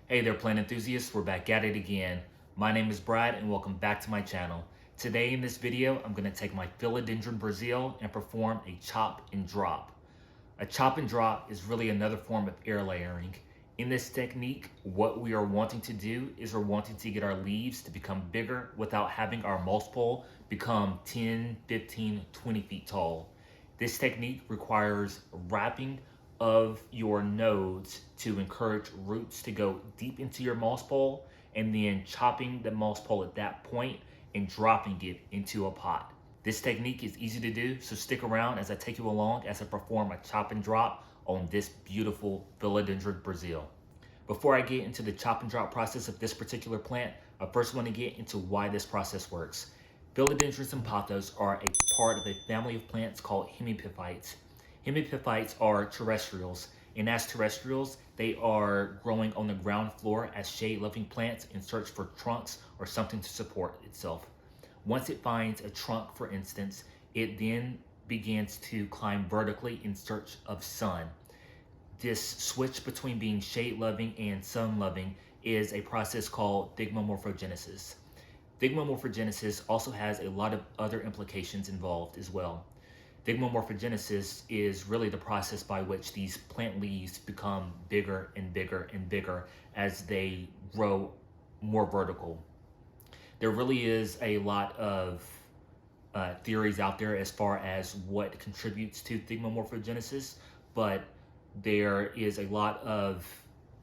Hey there, plant enthusiasts, we're back at it again. My name is Brad and welcome back to my channel. Today in this video, I'm going to take my philodendron Brazil and perform a chop and drop. A chop and drop is really another form of air layering. In this technique, what we are wanting to do is we're wanting to get our leaves to become bigger without having our mulch pole become 10, 15, 20 feet tall. This technique requires wrapping of your nodes to encourage roots to go deep into your mulch pole, and then chopping the mulch pole at that point and dropping it into a pot. This technique is easy to do, so stick around as I take you along as I perform a chop and drop on this beautiful philodendron Brazil. Before I get into the chop and drop process of this particular plant, I first want to get into why this process works. Philodendrons and pothos are a part of a family of plants called hemipiphytes. Hemipiphytes are terrestrials, and as terrestrials, they are growing on the ground floor as shade-loving plants in search for trunks or something to support itself. Once it finds a trunk, for instance, it then begins to climb vertically in search of sun. This switch between being shade-loving and sun-loving is a process called thigmomorphogenesis. Thigmomorphogenesis also has a lot of other implications involved as well. Thigmomorphogenesis is really the process by which these plant leaves become bigger and bigger and bigger as they grow more vertical. There really is a lot of theories out there as far as what contributes to thigmomorphogenesis, but there is a lot of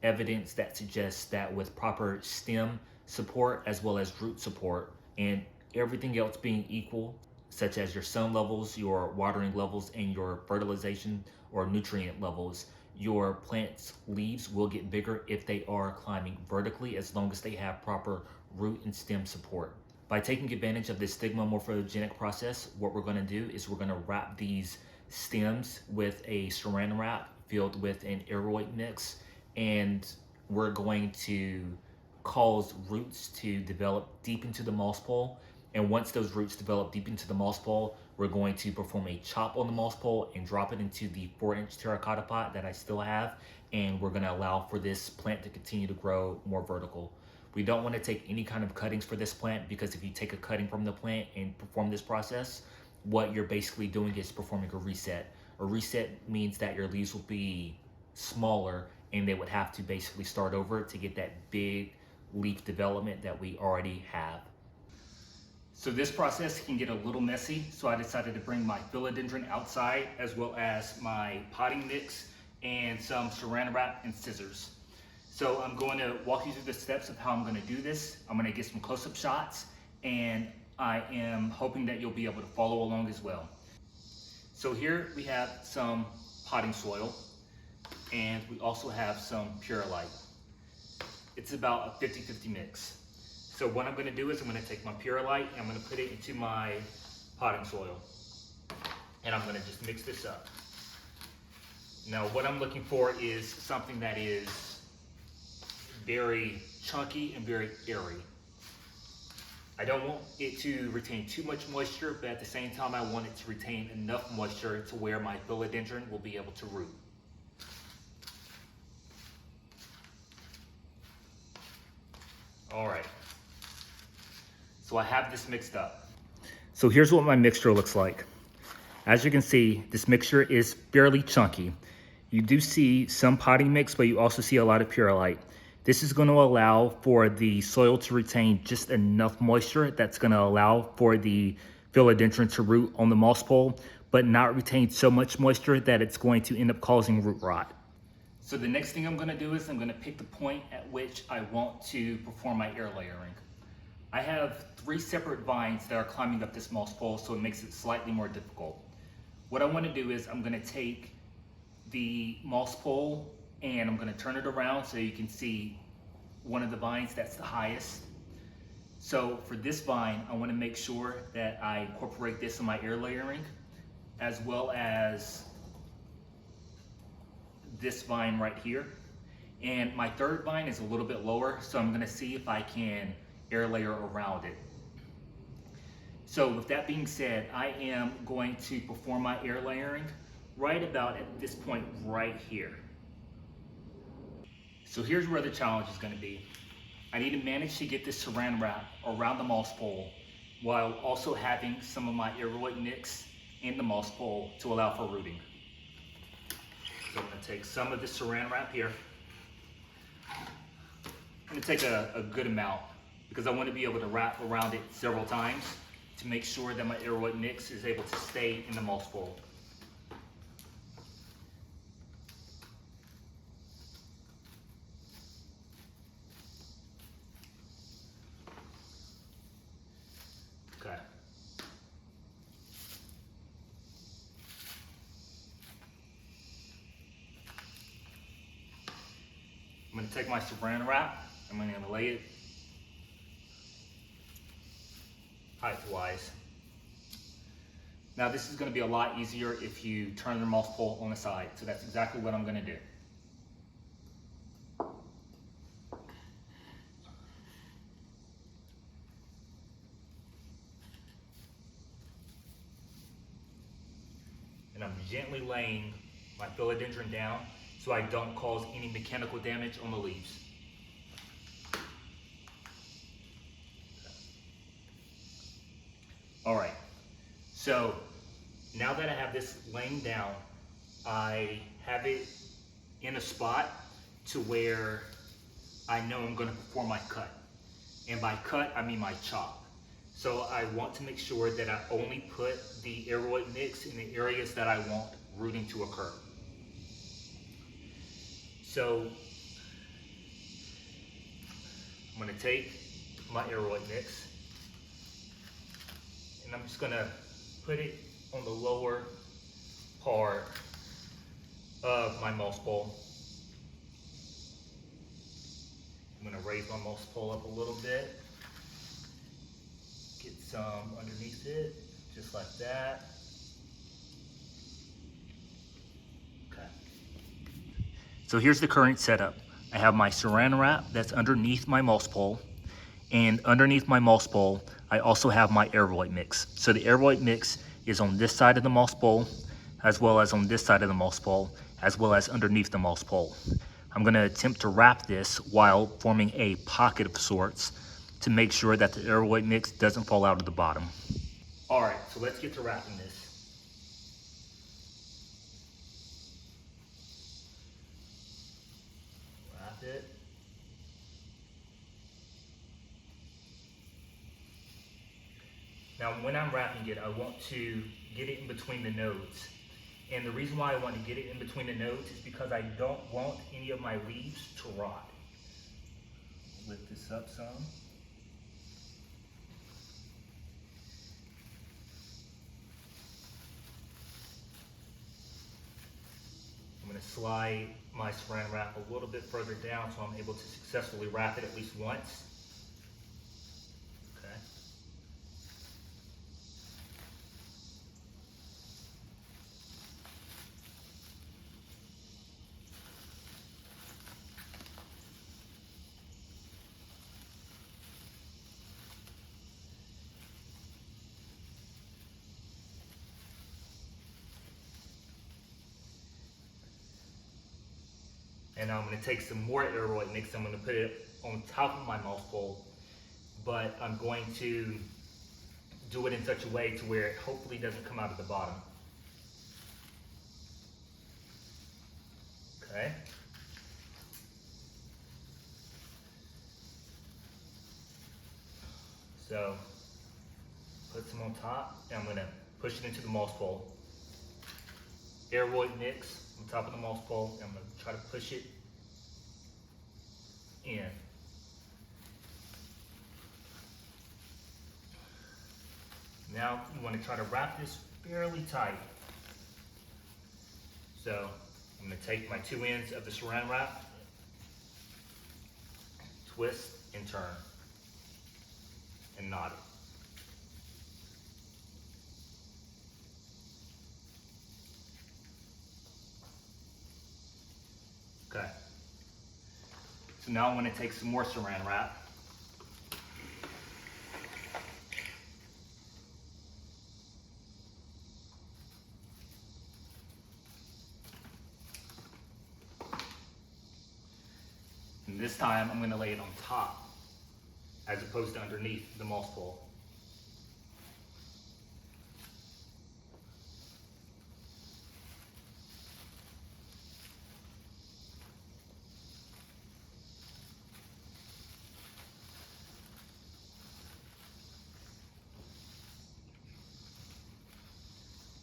evidence that suggests that with proper stem support as well as root support and everything else being equal, such as your sun levels, your watering levels, and your fertilization or nutrient levels, your plant's leaves will get bigger if they are climbing vertically, as long as they have proper root and stem support. By taking advantage of this thigmomorphogenic process, what we're going to do is we're going to wrap these stems with a saran wrap filled with an aeroid mix, and we're going to cause roots to develop deep into the mulch pole. And once those roots develop deep into the mulch pole, we're going to perform a chop on the mulch pole and drop it into the 4-inch terracotta pot that I still have. And we're going to allow for this plant to continue to grow more vertical. We don't want to take any kind of cuttings for this plant, because if you take a cutting from the plant and perform this process, what you're basically doing is performing a reset. A reset means that your leaves will be smaller and they would have to basically start over to get that big leaf development that we already have. So this process can get a little messy, so I decided to bring my philodendron outside, as well as my potting mix and some saran wrap and scissors. So I'm going to walk you through the steps of how I'm going to do this. I'm going to get some close-up shots, and I am hoping that you'll be able to follow along as well. So here we have some potting soil, and we also have some Purolite. It's about a 50-50 mix. So what I'm going to do is I'm going to take my Purolite and I'm going to put it into my potting soil. And I'm going to just mix this up. Now what I'm looking for is something that is very chunky and very airy. I don't want it to retain too much moisture, but at the same time I want it to retain enough moisture to where my philodendron will be able to root. All right. So I have this mixed up. So here's what my mixture looks like. As you can see, this mixture is fairly chunky. You do see some potting mix, but you also see a lot of Purolite. This is going to allow for the soil to retain just enough moisture that's going to allow for the philodendron to root on the mulch pole, but not retain so much moisture that it's going to end up causing root rot. So the next thing I'm going to do is I'm going to pick the point at which I want to perform my air layering. I have 3 separate vines that are climbing up this mulch pole, so it makes it slightly more difficult. What I want to do is I'm going to take the mulch pole and I'm going to turn it around so you can see one of the vines that's the highest. So for this vine, I want to make sure that I incorporate this in my air layering, as well as this vine right here. And my third vine is a little bit lower, so I'm going to see if I can air layer around it. So with that being said, I am going to perform my air layering right about at this point right here. So here's where the challenge is going to be. I need to manage to get this saran wrap around the moss pole while also having some of my aeroid mix in the moss pole to allow for rooting. So I'm going to take some of this saran wrap here. I'm going to take a good amount because I want to be able to wrap around it several times to make sure that my aeroid mix is able to stay in the moss pole. Okay. I'm going to take my saran wrap, I'm going to lay it height-wise. Now this is going to be a lot easier if you turn the moss pole on the side, so that's exactly what I'm going to do. And I'm gently laying my philodendron down so I don't cause any mechanical damage on the leaves. All right, so now that I have this laying down, I have it in a spot to where I know I'm going to perform my cut. And by cut, I mean my chop. So I want to make sure that I only put the aeroid mix in the areas that I want rooting to occur. So I'm going to take my aeroid mix and I'm just going to put it on the lower part of my moss pole. I'm going to raise my moss pole up a little bit, get some underneath it, just like that. Okay. So here's the current setup. I have my saran wrap that's underneath my moss pole, and underneath my moss pole, I also have my aeroid mix. So the aeroid mix is on this side of the moss pole, as well as on this side of the moss pole, as well as underneath the moss pole. I'm going to attempt to wrap this while forming a pocket of sorts to make sure that the aeroid mix doesn't fall out of the bottom. All right, so let's get to wrapping this. Wrap it. Now when I'm wrapping it, I want to get it in between the nodes. And the reason why I want to get it in between the nodes is because I don't want any of my leaves to rot. Lift this up some. I'm going to slide my saran wrap a little bit further down so I'm able to successfully wrap it at least once. Okay. And now I'm going to take some more aeroid mix. I'm going to put it on top of my moss pole, but I'm going to do it in such a way to where it hopefully doesn't come out of the bottom. Okay. So put some on top, and I'm going to push it into the moss pole. Aeroid mix on top of the moss pole, and I'm going to try to push it in. Now you want to try to wrap this fairly tight. So I'm going to take my two ends of the saran wrap, twist and turn, and knot it. Okay. So now I'm going to take some more saran wrap. this time I'm going to lay it on top as opposed to underneath the mulch pole.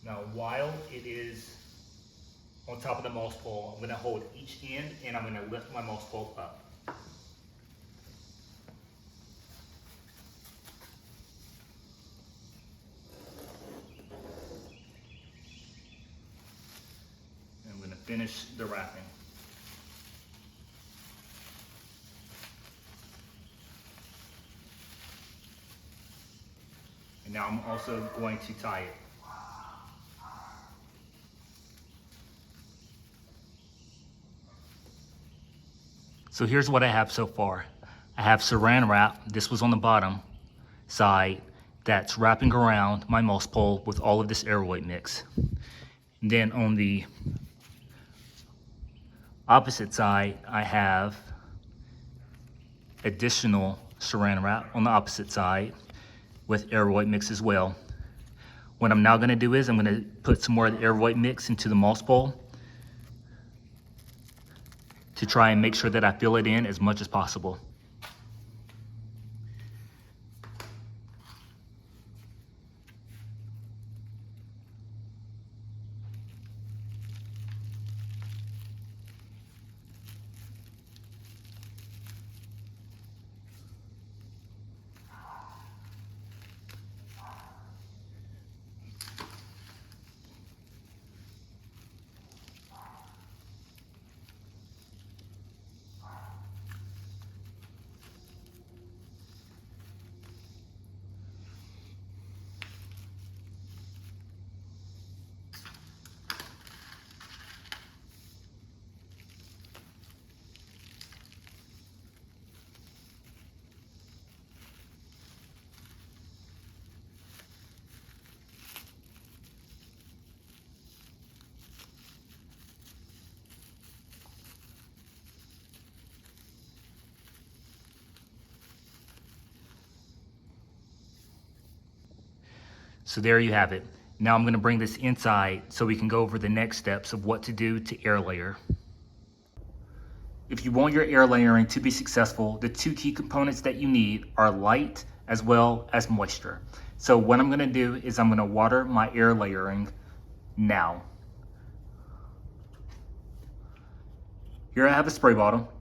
Now, while it is on top of the mulch pole, I'm going to hold each end and I'm going to lift my mulch pole up. And I'm going to finish the wrapping. And now I'm also going to tie it. So here's what I have so far. I have saran wrap, this was on the bottom side, that's wrapping around my mulch pole with all of this aeroid mix. And then on the opposite side, I have additional saran wrap on the opposite side with aeroid mix as well. What I'm now gonna do is I'm gonna put some more of the aeroid mix into the mulch pole to try and make sure that I fill it in as much as possible. So there you have it. Now I'm gonna bring this inside so we can go over the next steps of what to do to air layer. If you want your air layering to be successful, the two key components that you need are light as well as moisture. So what I'm gonna do is I'm gonna water my air layering now. Here I have a spray bottle,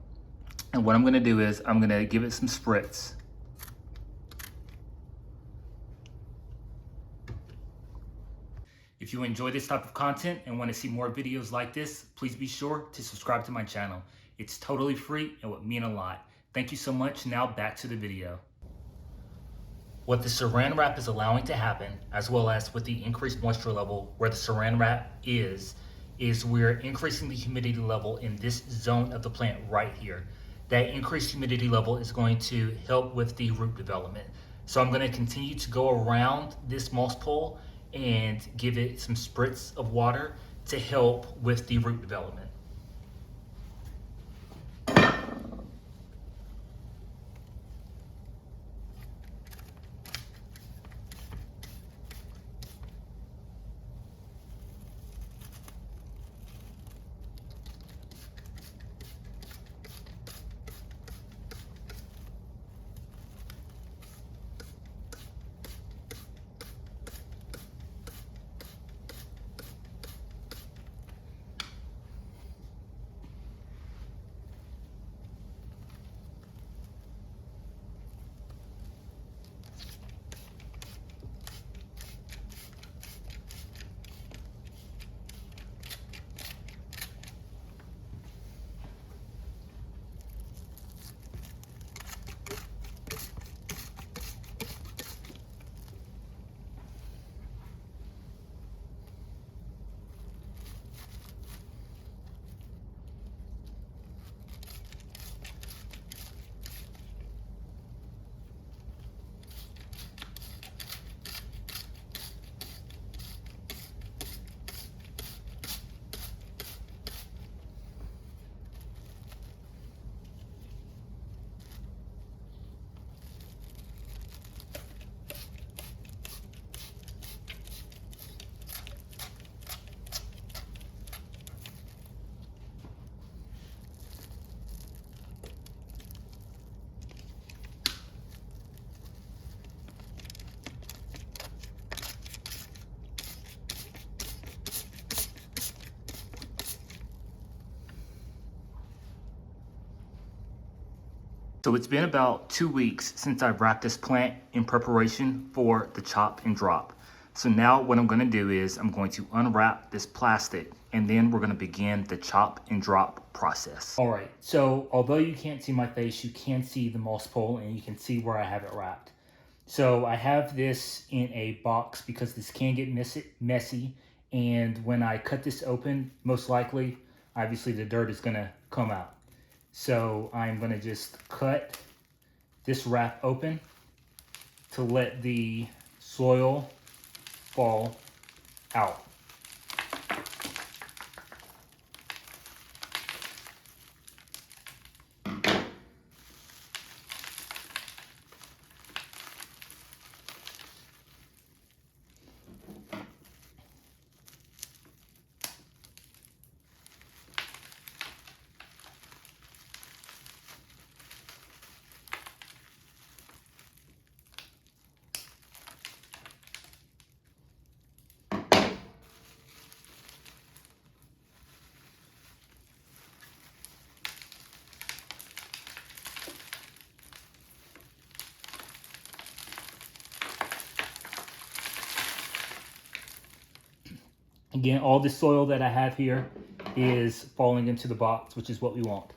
and what I'm gonna do is I'm gonna give it some spritz. If you enjoy this type of content and want to see more videos like this, please be sure to subscribe to my channel. It's totally free and would mean a lot. Thank you so much. Now back to the video. What the saran wrap is allowing to happen, as well as with the increased moisture level where the saran wrap is we're increasing the humidity level in this zone of the plant right here. That increased humidity level is going to help with the root development. So I'm going to continue to go around this mulch pole and give it some spritz of water to help with the root development. So it's been about 2 weeks since I've wrapped this plant in preparation for the chop and drop. So now what I'm gonna do is I'm going to unwrap this plastic and then we're gonna begin the chop and drop process. All right, so although you can't see my face, you can see the moss pole and you can see where I have it wrapped. So I have this in a box because this can get messy. And when I cut this open, most likely, obviously the dirt is gonna come out. So I'm gonna just cut this wrap open to let the soil fall out. Again, all the soil that I have here is falling into the box, which is what we want.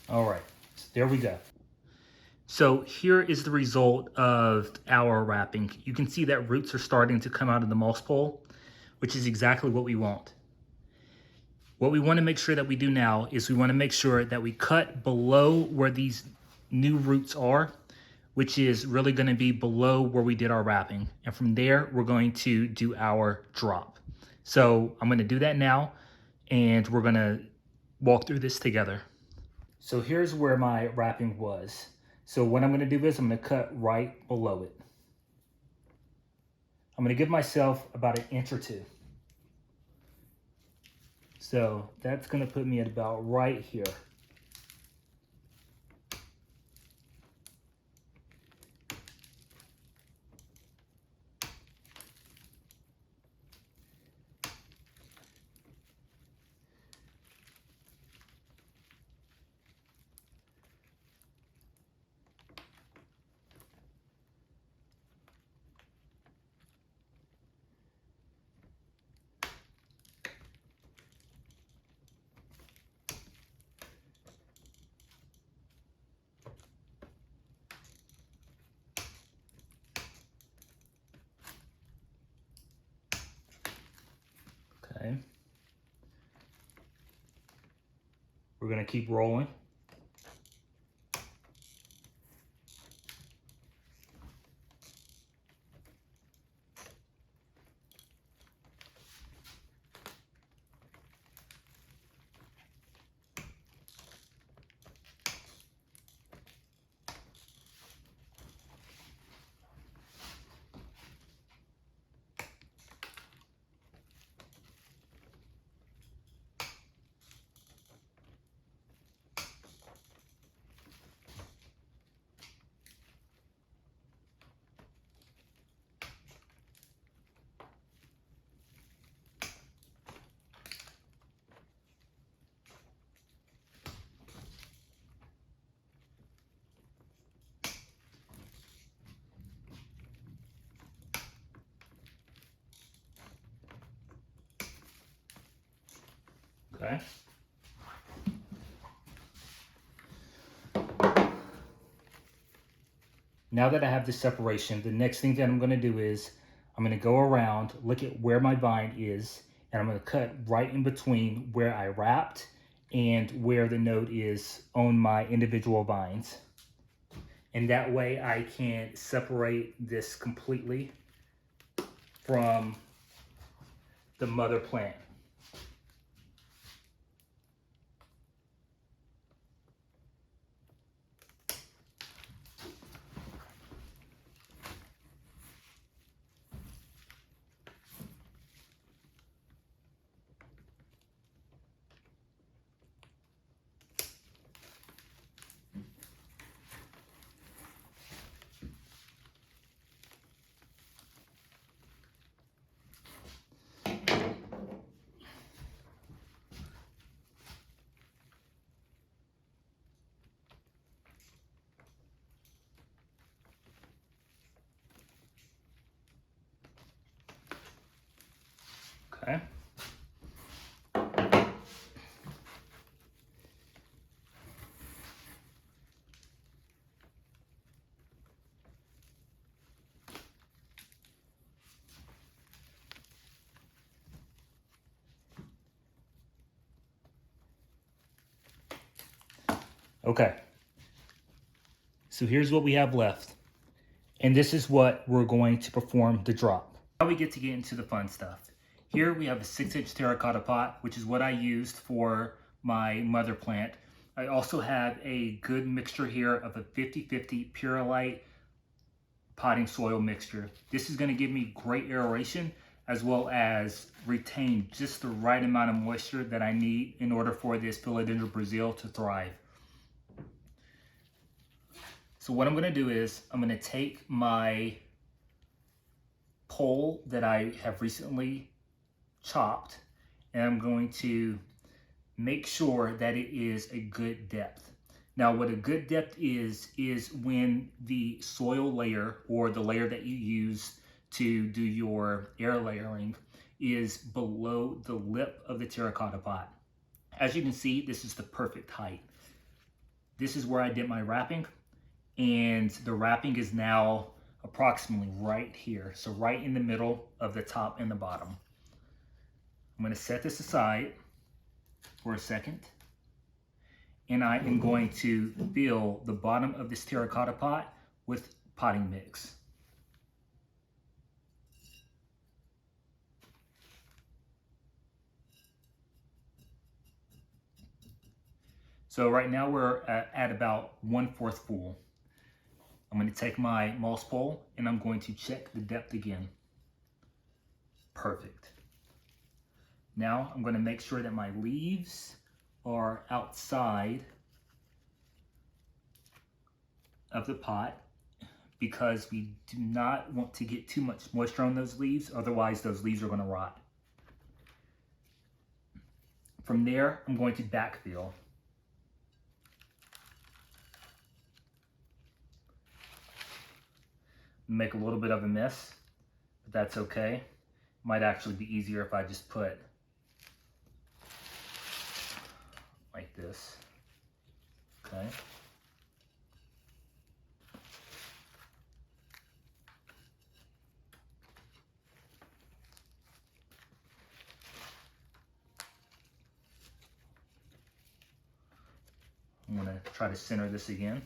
All right, so there we go. So here is the result of our wrapping. You can see that roots are starting to come out of the moss pole, which is exactly what we want. What we want to make sure that we do now is we want to make sure that we cut below where these new roots are, which is really going to be below where we did our wrapping. And from there, we're going to do our drop. So I'm going to do that now, and we're going to walk through this together. So here's where my wrapping was. So what I'm gonna do is I'm gonna cut right below it. I'm gonna give myself about 1 inch or 2. So that's gonna put me at about right here. Okay. We're gonna keep rolling. Okay. Now that I have this separation, the next thing that I'm gonna do is I'm gonna go around, look at where my vine is, and I'm gonna cut right in between where I wrapped and where the node is on my individual vines. And that way I can separate this completely from the mother plant. Okay. Okay. So here's what we have left. And this is what we're going to perform the drop. Now we get into the fun stuff. Here we have a 6-inch terracotta pot, which is what I used for my mother plant. I also have a good mixture here of a 50-50 Purolite potting soil mixture. This is going to give me great aeration as well as retain just the right amount of moisture that I need in order for this philodendron Brazil to thrive. So what I'm going to do is I'm going to take my pole that I have recently chopped and I'm going to make sure that it is a good depth. Now what a good depth is when the soil layer or the layer that you use to do your air layering is below the lip of the terracotta pot. As you can see, this is the perfect height. This is where I did my wrapping, and the wrapping is now approximately right here. So right in the middle of the top and the bottom. I'm going to set this aside for a second. And I am going to fill the bottom of this terracotta pot with potting mix. So right now we're at about 1/4 full. I'm going to take my mulch pole and I'm going to check the depth again. Perfect. Now I'm going to make sure that my leaves are outside of the pot because we do not want to get too much moisture on those leaves, otherwise those leaves are going to rot. From there, I'm going to backfill. Make a little bit of a mess, but that's okay. Might actually be easier if I just put like this. Okay. I'm going to try to center this again.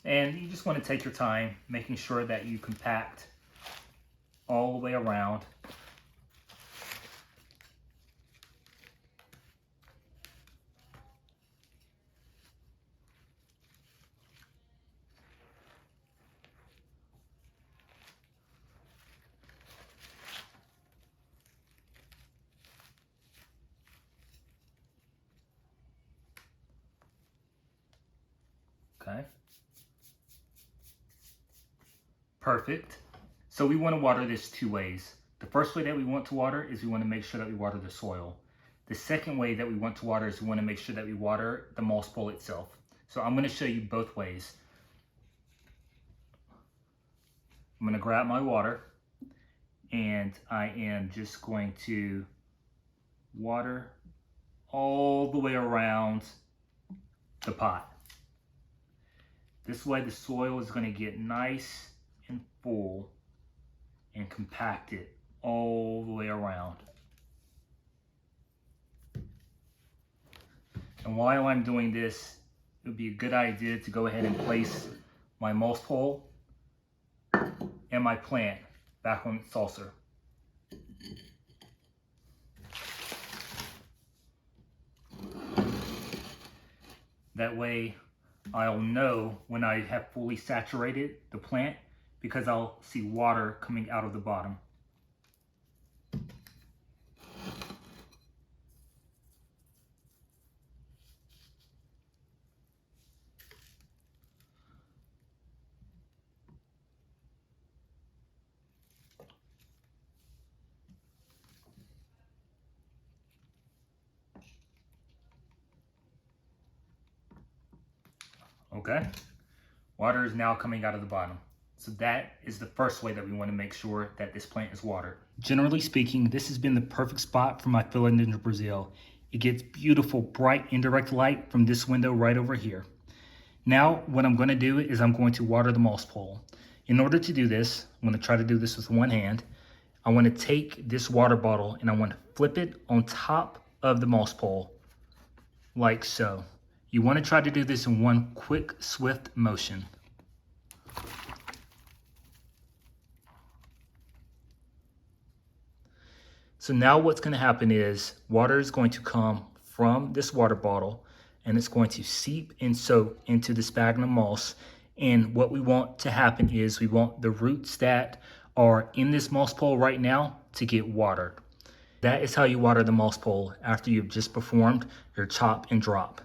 And you just want to take your time, making sure that you compact all the way around. Okay. Perfect. So we want to water this 2 ways. The first way that we want to water is we want to make sure that we water the soil. The second way that we want to water is we want to make sure that we water the mulch pole itself. So I'm going to show you both ways. I'm going to grab my water and I am just going to water all the way around the pot. This way the soil is going to get nice and full and compacted all the way around. And while I'm doing this, it would be a good idea to go ahead and place my mulch pole and my plant back on its saucer. That way I'll know when I have fully saturated the plant because I'll see water coming out of the bottom. Okay, water is now coming out of the bottom. So that is the first way that we want to make sure that this plant is watered. Generally speaking, this has been the perfect spot for my philodendron Brazil. It gets beautiful, bright, indirect light from this window right over here. Now, what I'm going to do is I'm going to water the moss pole. In order to do this, I'm going to try to do this with one hand. I want to take this water bottle and I want to flip it on top of the moss pole, like so. You want to try to do this in one quick, swift motion. So now what's going to happen is water is going to come from this water bottle and it's going to seep and soak into the sphagnum moss. And what we want to happen is we want the roots that are in this moss pole right now to get watered. That is how you water the moss pole after you've just performed your chop and drop.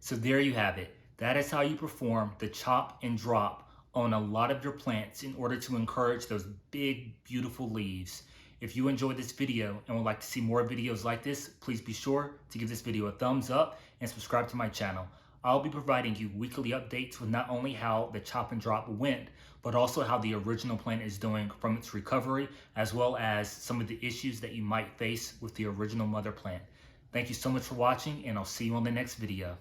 So there you have it. That is how you perform the chop and drop on a lot of your plants in order to encourage those big, beautiful leaves. If you enjoyed this video and would like to see more videos like this, please be sure to give this video a thumbs up and subscribe to my channel. I'll be providing you weekly updates with not only how the chop and drop went, but also how the original plant is doing from its recovery, as well as some of the issues that you might face with the original mother plant. Thank you so much for watching, and I'll see you on the next video.